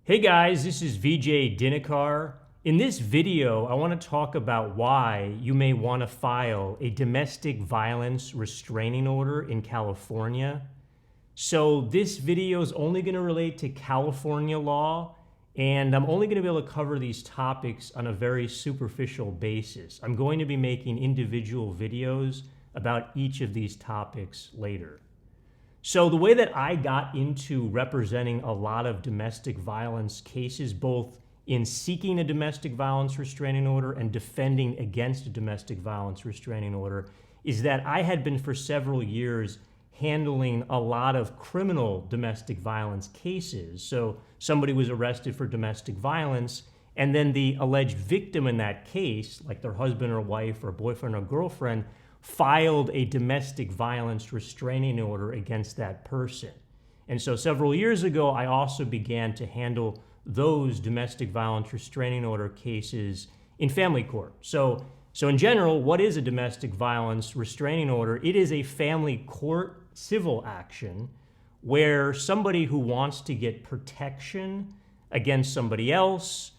Hey guys, this is Vijay Dinakar. In this video, I want to talk about why you may want to file a domestic violence restraining order in California. So this video is only going to relate to California law, and I'm only going to be able to cover these topics on a very superficial basis. I'm going to be making individual videos about each of these topics later. So the way that I got into representing a lot of domestic violence cases, both in seeking a domestic violence restraining order and defending against a domestic violence restraining order, is that I had been for several years handling a lot of criminal domestic violence cases. So somebody was arrested for domestic violence, and then the alleged victim in that case, like their husband or wife or boyfriend or girlfriend, filed a domestic violence restraining order against that person. And so several years ago, I also began to handle those domestic violence restraining order cases in family court. So in general, what is a domestic violence restraining order? It is a family court civil action where somebody who wants to get protection against somebody else,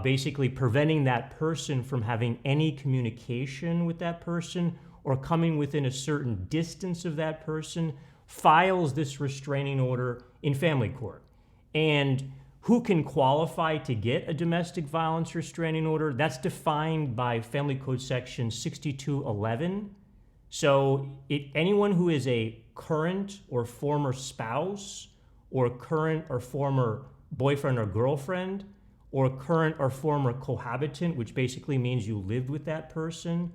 basically preventing that person from having any communication with that person or coming within a certain distance of that person, files this restraining order in family court. And who can qualify to get a domestic violence restraining order? That's defined by Family Code Section 6211. So anyone who is a current or former spouse, or current or former boyfriend or girlfriend, or current or former cohabitant, which basically means you lived with that person,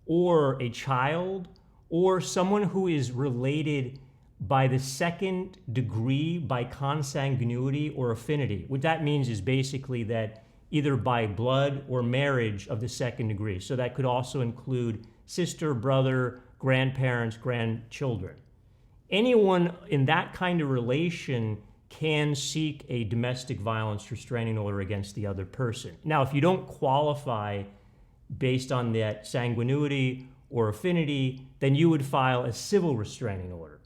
or a child, or someone who is related by the second degree by consanguinity or affinity. What that means is basically that either by blood or marriage of the second degree. So that could also include sister, brother, grandparents, grandchildren. Anyone in that kind of relation can seek a domestic violence restraining order against the other person. Now, if you don't qualify based on that sanguinity or affinity, then you would file a civil restraining order.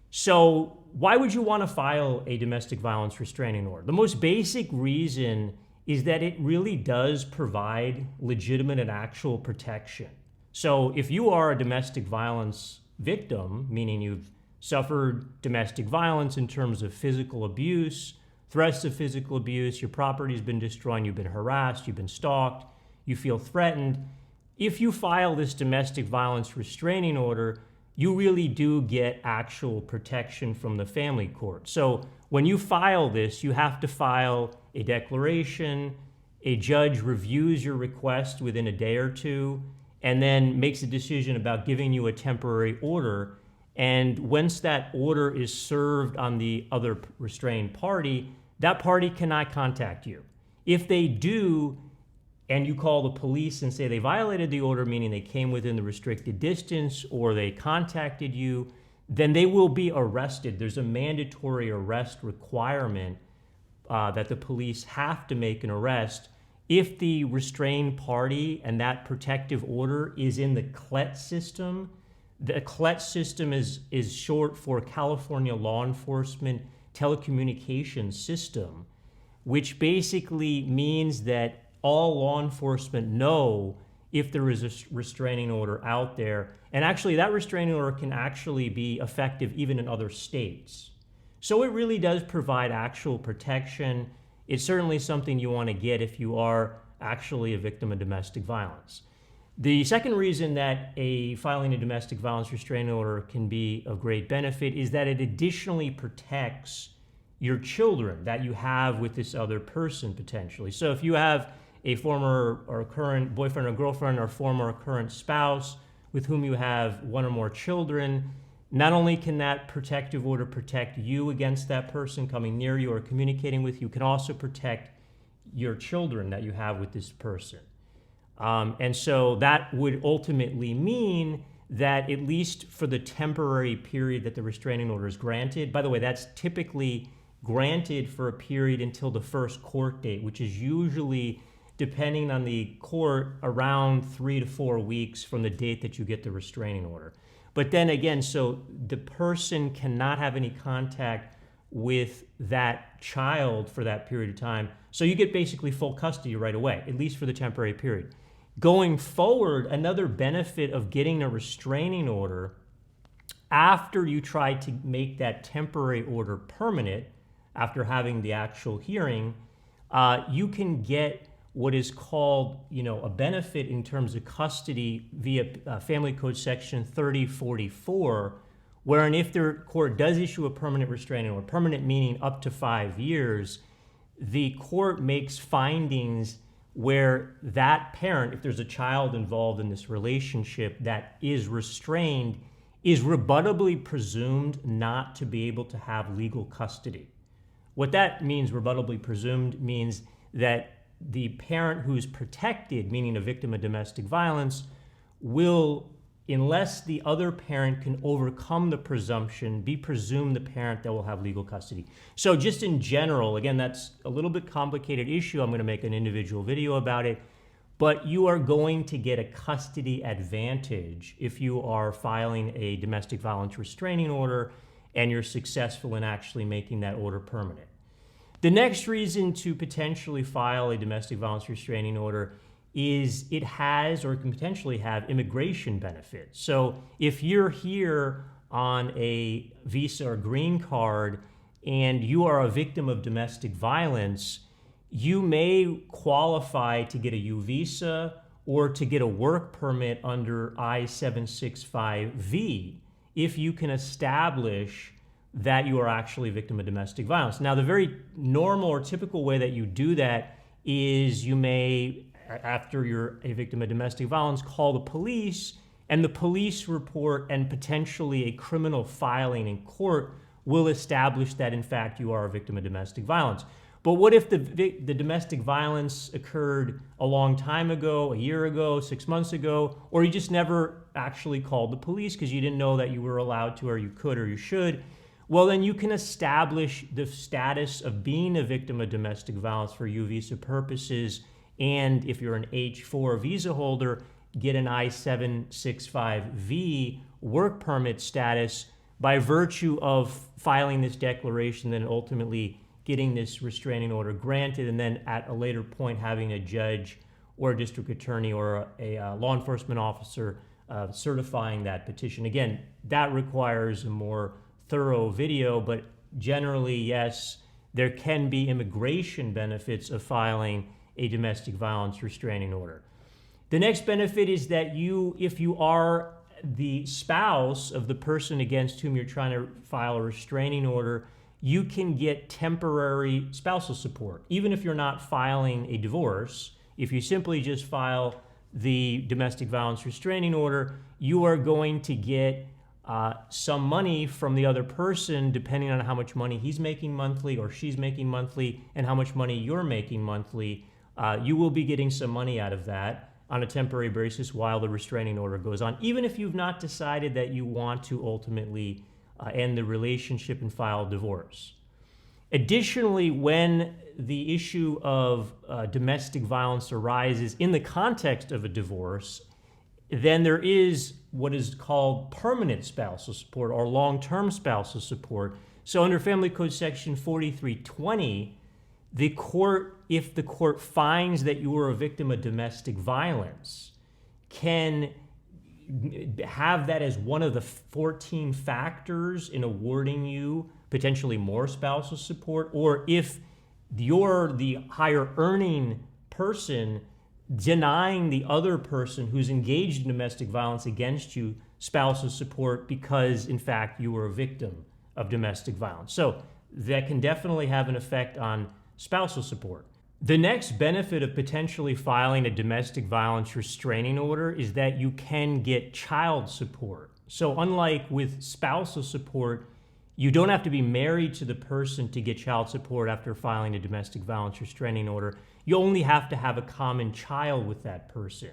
So why would you want to file a domestic violence restraining order? The most basic reason is that it really does provide legitimate and actual protection. So if you are a domestic violence victim, meaning you've suffered domestic violence in terms of physical abuse, threats of physical abuse, your property's been destroyed, you've been harassed, you've been stalked, you feel threatened, if you file this domestic violence restraining order, you really do get actual protection from the family court. So when you file this, you have to file a declaration, a judge reviews your request within a day or two, and then makes a decision about giving you a temporary order. And once that order is served on the other restrained party, that party cannot contact you. If they do, and you call the police and say they violated the order, meaning they came within the restricted distance or they contacted you, then they will be arrested. There's a mandatory arrest requirement that the police have to make an arrest if the restrained party and that protective order is in the CLETS system. The CLETS system is short for California Law Enforcement Telecommunications System, which basically means that all law enforcement know if there is a restraining order out there. And actually, that restraining order can actually be effective even in other states. So it really does provide actual protection. It's certainly something you want to get if you are actually a victim of domestic violence. The second reason that filing a domestic violence restraining order can be of great benefit is that it additionally protects your children that you have with this other person potentially. So if you have a former or current boyfriend or girlfriend or former or current spouse with whom you have one or more children, not only can that protective order protect you against that person coming near you or communicating with you, can also protect your children that you have with this person. And so that would ultimately mean that at least for the temporary period that the restraining order is granted, by the way, that's typically granted for a period until the first court date, which is usually, depending on the court, around 3 to 4 weeks from the date that you get the restraining order. But then again, so the person cannot have any contact with that child for that period of time. So you get basically full custody right away, at least for the temporary period. Going forward, another benefit of getting a restraining order after you try to make that temporary order permanent, after having the actual hearing, you can get what is called, a benefit in terms of custody via Family Code Section 3044, wherein if the court does issue a permanent restraining order, permanent meaning up to 5 years, the court makes findings where that parent, if there's a child involved in this relationship that is restrained, is rebuttably presumed not to be able to have legal custody. What that means, rebuttably presumed, means that the parent who's protected, meaning a victim of domestic violence, will, unless the other parent can overcome the presumption, be presumed the parent that will have legal custody. So just in general, again, that's a little bit complicated issue. I'm going to make an individual video about it. But you are going to get a custody advantage if you are filing a domestic violence restraining order and you're successful in actually making that order permanent. The next reason to potentially file a domestic violence restraining order is it has or can potentially have immigration benefits. So if you're here on a visa or green card and you are a victim of domestic violence, you may qualify to get a U visa or to get a work permit under I-765V if you can establish that you are actually a victim of domestic violence. Now, the very normal or typical way that you do that is you may, after you're a victim of domestic violence, call the police, and the police report and potentially a criminal filing in court will establish that, in fact, you are a victim of domestic violence. But what if the domestic violence occurred a long time ago, a year ago, 6 months ago, or you just never actually called the police because you didn't know that you were allowed to, or you could, or you should? Well, then you can establish the status of being a victim of domestic violence for U visa purposes, and if you're an H-4 visa holder, get an I-765V work permit status by virtue of filing this declaration and ultimately getting this restraining order granted, and then at a later point having a judge or a district attorney or a law enforcement officer certifying that petition. Again, that requires a more thorough video, but generally, yes, there can be immigration benefits of filing a domestic violence restraining order. The next benefit is that if you are the spouse of the person against whom you're trying to file a restraining order, you can get temporary spousal support. Even if you're not filing a divorce, if you simply just file the domestic violence restraining order, you are going to get some money from the other person, depending on how much money he's making monthly or she's making monthly and how much money you're making monthly. You will be getting some money out of that on a temporary basis while the restraining order goes on, even if you've not decided that you want to ultimately end the relationship and file divorce. Additionally, when the issue of domestic violence arises in the context of a divorce, then there is what is called permanent spousal support or long-term spousal support. So under Family Code Section 4320, the court, if the court finds that you are a victim of domestic violence, can have that as one of the 14 factors in awarding you potentially more spousal support, or if you're the higher earning person, denying the other person who's engaged in domestic violence against you spousal support because, in fact, you were a victim of domestic violence. So that can definitely have an effect on spousal support. The next benefit of potentially filing a domestic violence restraining order is that you can get child support. So unlike with spousal support, you don't have to be married to the person to get child support after filing a domestic violence restraining order. You only have to have a common child with that person.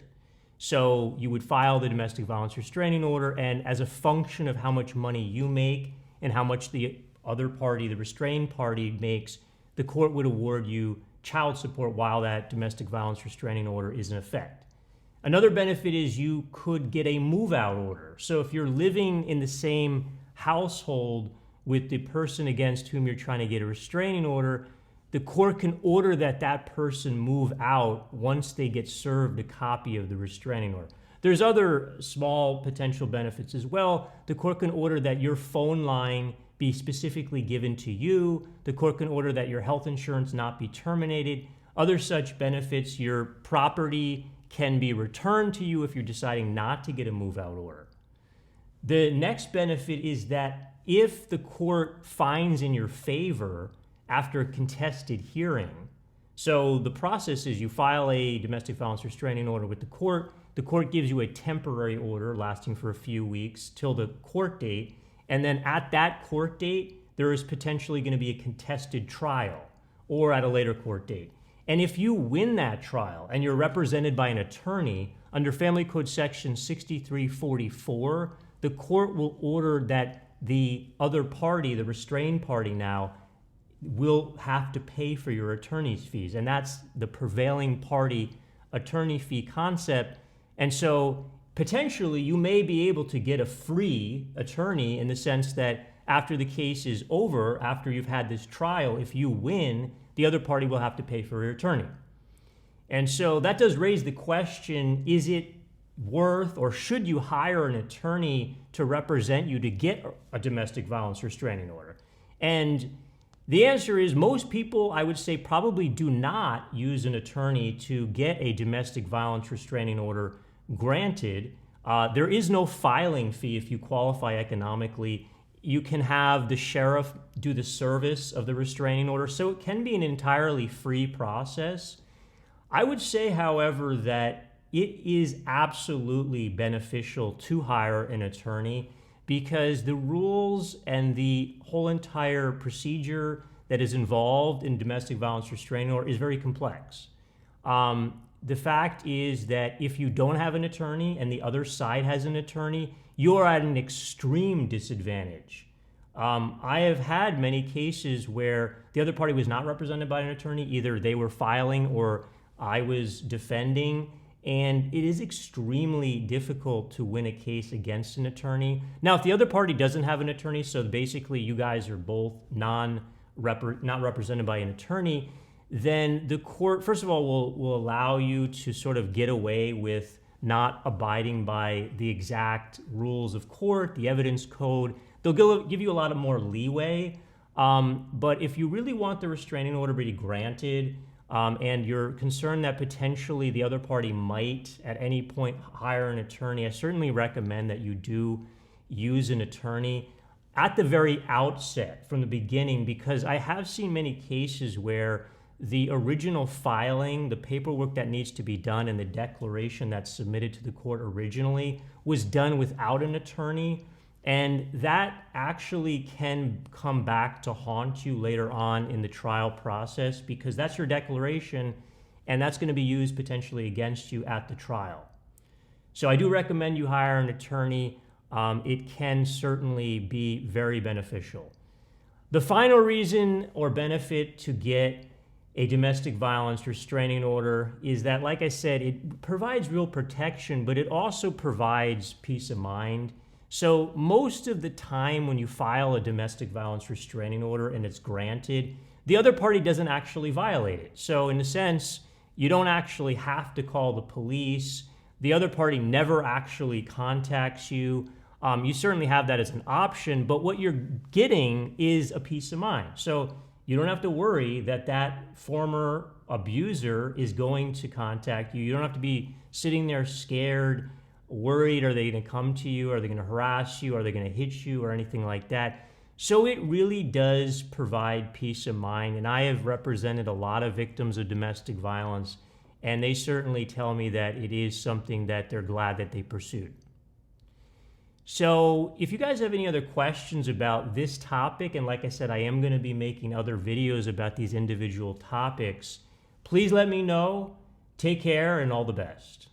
So you would file the domestic violence restraining order, and as a function of how much money you make and how much the other party, the restrained party, makes, the court would award you child support while that domestic violence restraining order is in effect. Another benefit is you could get a move-out order. So if you're living in the same household with the person against whom you're trying to get a restraining order, the court can order that that person move out once they get served a copy of the restraining order. There's other small potential benefits as well. The court can order that your phone line be specifically given to you. The court can order that your health insurance not be terminated. Other such benefits, your property can be returned to you if you're deciding not to get a move-out order. The next benefit is that if the court finds in your favor after a contested hearing, so the process is you file a domestic violence restraining order with the court gives you a temporary order lasting for a few weeks till the court date, and then at that court date, there is potentially going to be a contested trial or at a later court date. And if you win that trial and you're represented by an attorney, under Family Code Section 6344, the court will order that the other party, the restrained party now, will have to pay for your attorney's fees. And that's the prevailing party attorney fee concept. And so potentially you may be able to get a free attorney in the sense that after the case is over, after you've had this trial, if you win, the other party will have to pay for your attorney. And so that does raise the question, is it worth or should you hire an attorney to represent you to get a domestic violence restraining order? And the answer is most people, I would say, probably do not use an attorney to get a domestic violence restraining order granted. There is no filing fee if you qualify economically. You can have the sheriff do the service of the restraining order, so it can be an entirely free process. I would say, however, that it is absolutely beneficial to hire an attorney because the rules and the whole entire procedure that is involved in domestic violence restraining order is very complex. The fact is that if you don't have an attorney and the other side has an attorney, you're at an extreme disadvantage. I have had many cases where the other party was not represented by an attorney. Either they were filing or I was defending, and it is extremely difficult to win a case against an attorney. Now, if the other party doesn't have an attorney, so basically you guys are both not represented by an attorney, then the court, first of all, will allow you to sort of get away with not abiding by the exact rules of court, the evidence code. They'll give you a lot of more leeway. But if you really want the restraining order to be granted, and you're concerned that potentially the other party might at any point hire an attorney, I certainly recommend that you do use an attorney at the very outset from the beginning, because I have seen many cases where the original filing, the paperwork that needs to be done, and the declaration that's submitted to the court originally was done without an attorney. And that actually can come back to haunt you later on in the trial process because that's your declaration and that's going to be used potentially against you at the trial. So I do recommend you hire an attorney. It can certainly be very beneficial. The final reason or benefit to get a domestic violence restraining order is that, like I said, it provides real protection, but it also provides peace of mind. So most of the time when you file a domestic violence restraining order and it's granted, the other party doesn't actually violate it. So in a sense, you don't actually have to call the police. The other party never actually contacts you. You certainly have that as an option, but what you're getting is a peace of mind. So you don't have to worry that that former abuser is going to contact you. You don't have to be sitting there scared, worried, are they going to come to you? Are they going to harass you? Are they going to hit you or anything like that? So it really does provide peace of mind. And I have represented a lot of victims of domestic violence, and they certainly tell me that it is something that they're glad that they pursued. So if you guys have any other questions about this topic, and like I said, I am going to be making other videos about these individual topics, please let me know. Take care and all the best.